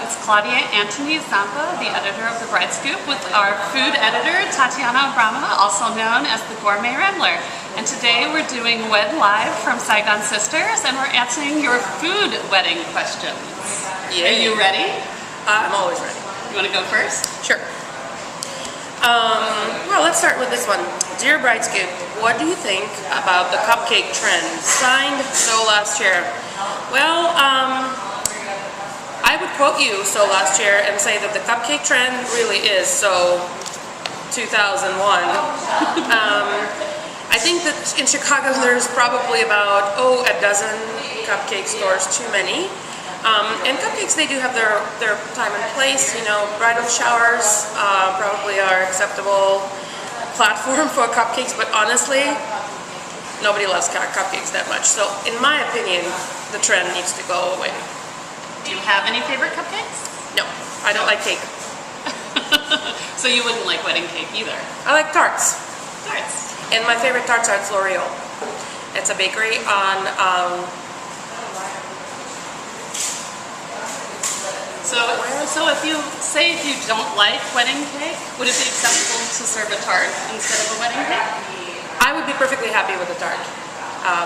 It's Claudia, Antony, Zompa, the editor of theBrideScoop, with our food editor, Tatiana Abramova, also known as the Gourmet Rambler. And today we're doing WED Live from Saigon Sisters, and we're answering your food wedding questions. Yeah. Are you ready? I'm always ready. You want to go first? Sure. Well, let's start with this one. Dear BrideScoop, what do you think about the cupcake trend? Signed, So last year. Well, I would quote you, So last year, and say that the cupcake trend really is So 2001. I think that in Chicago there's probably about, a dozen cupcake stores too many. And cupcakes, they do have their time and place. You know, bridal showers probably are acceptable platform for cupcakes, but honestly, nobody loves cupcakes that much. So, in my opinion, the trend needs to go away. Do you have any favorite cupcakes? No, I don't like cake. So you wouldn't like wedding cake either? I like tarts. Tarts. And my favorite tarts are at L'Oreal. It's a bakery on... So if you don't like wedding cake, would it be acceptable to serve a tart instead of a wedding cake? I would be perfectly happy with a tart.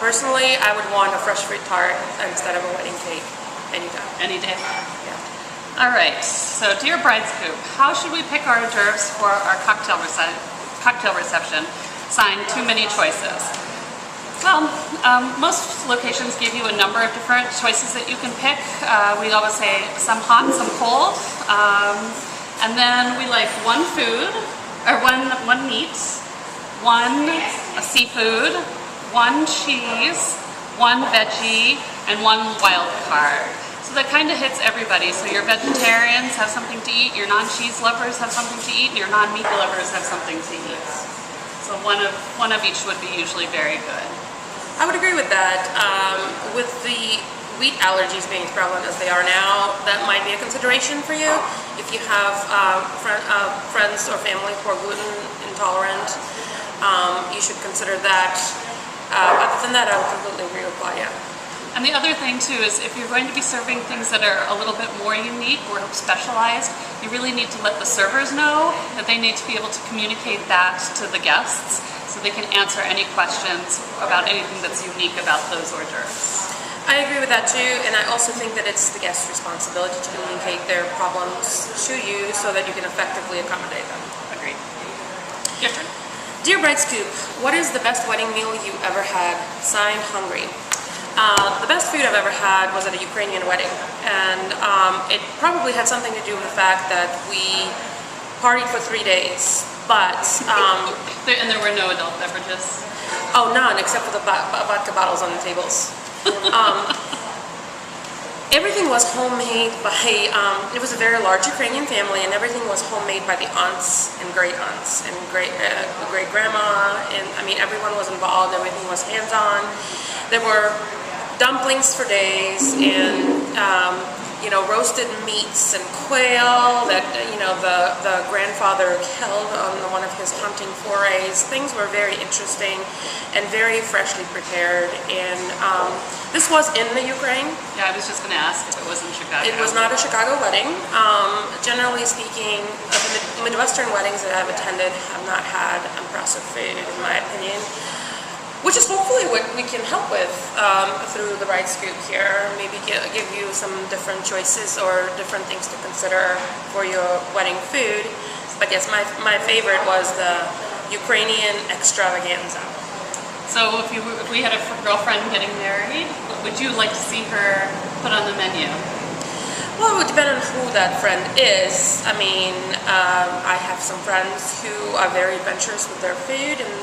Personally, I would want a fresh fruit tart instead of a wedding cake anytime. Any day. Yeah. All right. So, dear BrideScoop, how should we pick our hors d'oeuvres for our cocktail reception? Signed, too many choices. Well, most locations give you a number of different choices that you can pick. We always say some hot, some cold. And then we like one food, or one meat, one seafood, one cheese, one veggie, and one wild card. So that kind of hits everybody. So your vegetarians have something to eat, your non-cheese lovers have something to eat, and your non-meat lovers have something to eat. So one of each would be usually very good. I would agree with that. With the wheat allergies being as prevalent as they are now, that might be a consideration for you. If you have friends or family who are gluten intolerant, you should consider that. Other than that, I would completely agree with Claudia. And the other thing too is if you're going to be serving things that are a little bit more unique or specialized, you really need to let the servers know that they need to be able to communicate that to the guests so they can answer any questions about anything that's unique about those hors d'oeuvres. I agree with that too, and I also think that it's the guest's responsibility to communicate their problems to you so that you can effectively accommodate them. Agreed. Your turn. Dear BrideScoop, what is the best wedding meal you ever had? Signed, Hungry. The best food I've ever had was at a Ukrainian wedding, and it probably had something to do with the fact that we partied for 3 days, but... And there were no adult beverages? Oh, none, except for the vodka bottles on the tables. Everything was homemade by, it was a very large Ukrainian family, and everything was homemade by the aunts and great-aunts and great-grandma, and I mean, everyone was involved, everything was hands-on. There were dumplings for days, and roasted meats and quail that the grandfather killed on one of his hunting forays. Things were very interesting and very freshly prepared. And this was in the Ukraine. Yeah, I was just going to ask if it was in Chicago. It was not a Chicago wedding. Generally speaking, the Midwestern weddings that I've attended have not had impressive food, in my opinion. Which is hopefully what we can help with through the BrideScoop here. Maybe give you some different choices or different things to consider for your wedding food. But yes, my favorite was the Ukrainian extravaganza. So if we had a girlfriend getting married, what would you like to see her put on the menu? Well, it would depend on who that friend is. I mean, I have some friends who are very adventurous with their food, and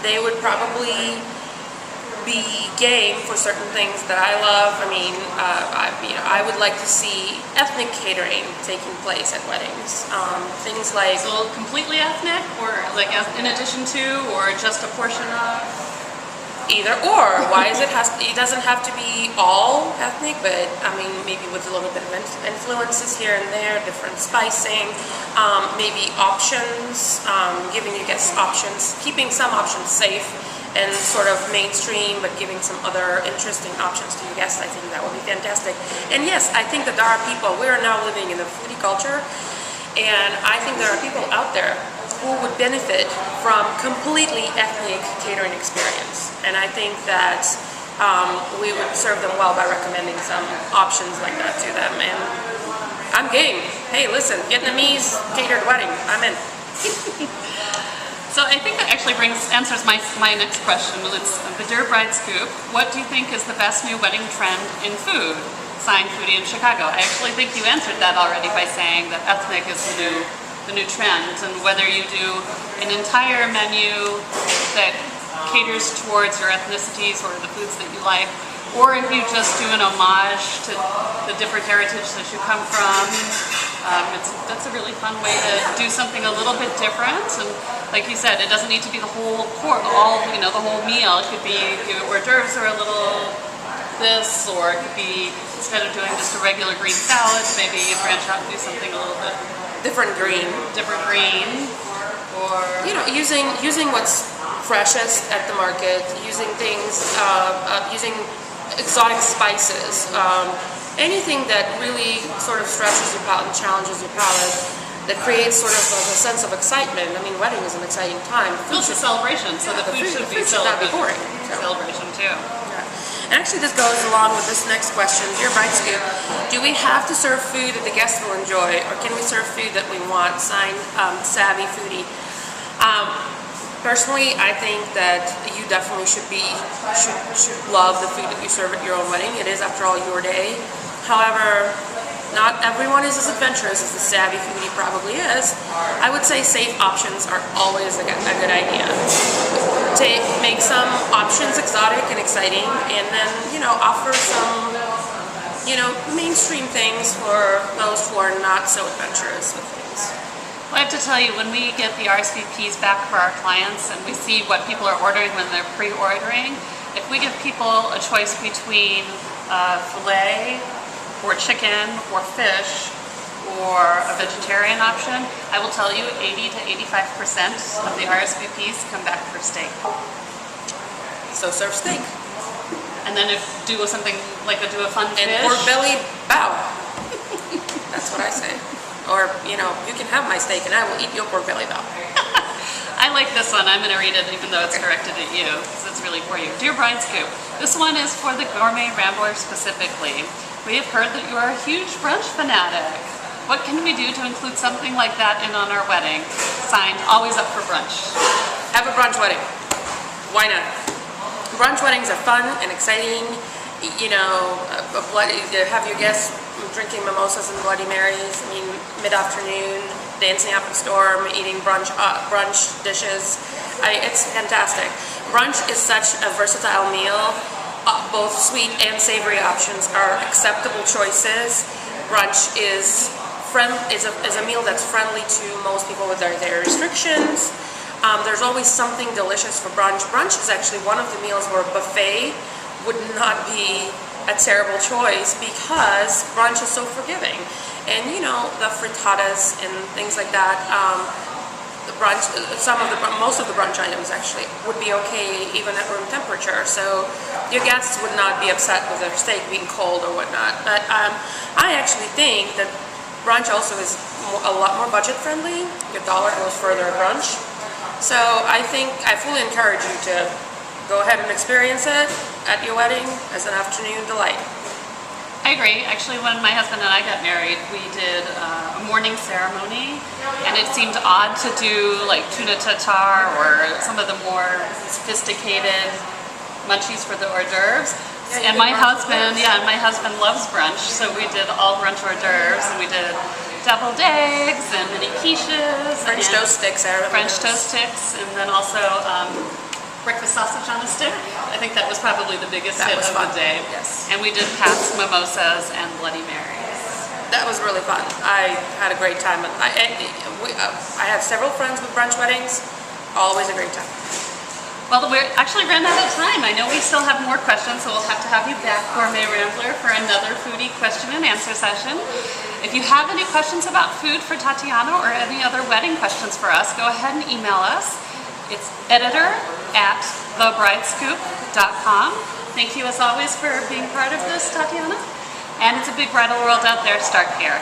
they would probably be game for certain things that I love. I mean, I would like to see ethnic catering taking place at weddings. Things like... So completely ethnic, or like in addition to, or just a portion of? Either or. Why is it doesn't have to be all ethnic, but I mean, maybe with a little bit of influences here and there, different spicing, maybe options, giving your guests options, keeping some options safe, and sort of mainstream, but giving some other interesting options to your guests, I think that would be fantastic. And yes, I think that there are people, we are now living in the foodie culture, and I think there are people out there who would benefit from completely ethnic catering experience. And I think that we would serve them well by recommending some options like that to them. And I'm game. Hey, listen, Vietnamese catered wedding, I'm in. So I think that actually answers my next question. It's the theBrideScoop. What do you think is the best new wedding trend in food? Signed, Foodie in Chicago. I actually think you answered that already by saying that ethnic is the new trend, and whether you do an entire menu that caters towards your ethnicities or the foods that you like, or if you just do an homage to the different heritage that you come from. That's a really fun way to do something a little bit different. And like you said, it doesn't need to be the whole the whole meal. It could be your hors d'oeuvres are a little this, or it could be, instead of doing just a regular green salad, maybe you branch out and do something a little bit different green, or using what's freshest at the market, using things, using exotic spices, anything that really sort of stretches your palate and challenges your palate, that creates sort of a sense of excitement. I mean, wedding is an exciting time. It's a celebration, so the food should be not be boring. Celebration too. Yeah. And actually, this goes along with this next question. Dear BrideScoop, do we have to serve food that the guests will enjoy, or can we serve food that we want? Signed, Savvy Foodie. Personally, I think that you definitely should love the food that you serve at your own wedding. It is, after all, your day. However, not everyone is as adventurous as the Savvy Foodie probably is. I would say safe options are always a good idea. Make some options exotic and exciting, and then, offer some, mainstream things for those who are not so adventurous with things. Well, I have to tell you, when we get the RSVPs back for our clients and we see what people are ordering when they're pre-ordering, if we give people a choice between filet or chicken or fish or a vegetarian option, I will tell you 80 to 85% of the RSVPs come back for steak. So serve steak. And then do a fun fish. And pork belly bow. That's what I say. Or, you can have my steak and I will eat your pork belly bow. I like this one. I'm going to read it even though it's directed at you, because it's really for you. Dear BrideScoop, this one is for the Gourmet Rambler specifically. We have heard that you are a huge brunch fanatic. What can we do to include something like that in on our wedding? Signed, always up for brunch. Have a brunch wedding. Why not? Brunch weddings are fun and exciting. Have your guests drinking mimosas and Bloody Marys. I mean, mid-afternoon, dancing up a storm, eating brunch dishes. It's fantastic. Brunch is such a versatile meal. Both sweet and savory options are acceptable choices. Brunch is a meal that's friendly to most people with their restrictions. There's always something delicious for brunch. Brunch is actually one of the meals where a buffet would not be a terrible choice, because brunch is so forgiving. And the frittatas and things like that, most of the brunch items actually would be okay even at room temperature. So your guests would not be upset with their steak being cold or whatnot. But I actually think that brunch also is a lot more budget friendly. Your dollar goes further at brunch. So I fully encourage you to go ahead and experience it at your wedding as an afternoon delight. I agree. Actually, when my husband and I got married, we did a morning ceremony, and it seemed odd to do like tuna tartare or some of the more sophisticated munchies for the hors d'oeuvres. Yeah, and my husband loves brunch, so we did all brunch hors d'oeuvres, and we did deviled eggs and mini quiches, French toast sticks, and then also breakfast sausage on a stick. I think that was probably the biggest hit of the day. Yes. And we did past mimosas and Bloody Marys. That was really fun. I had a great time. I have several friends with brunch weddings. Always a great time. Well, we actually ran out of time. I know we still have more questions, so we'll have to have you back, Gourmet Rambler, for another foodie question and answer session. If you have any questions about food for Tatiana or any other wedding questions for us, go ahead and email us. It's editor at theBrideScoop.com. Thank you as always for being part of this, Tatiana. And it's a big bridal world out there. Start here.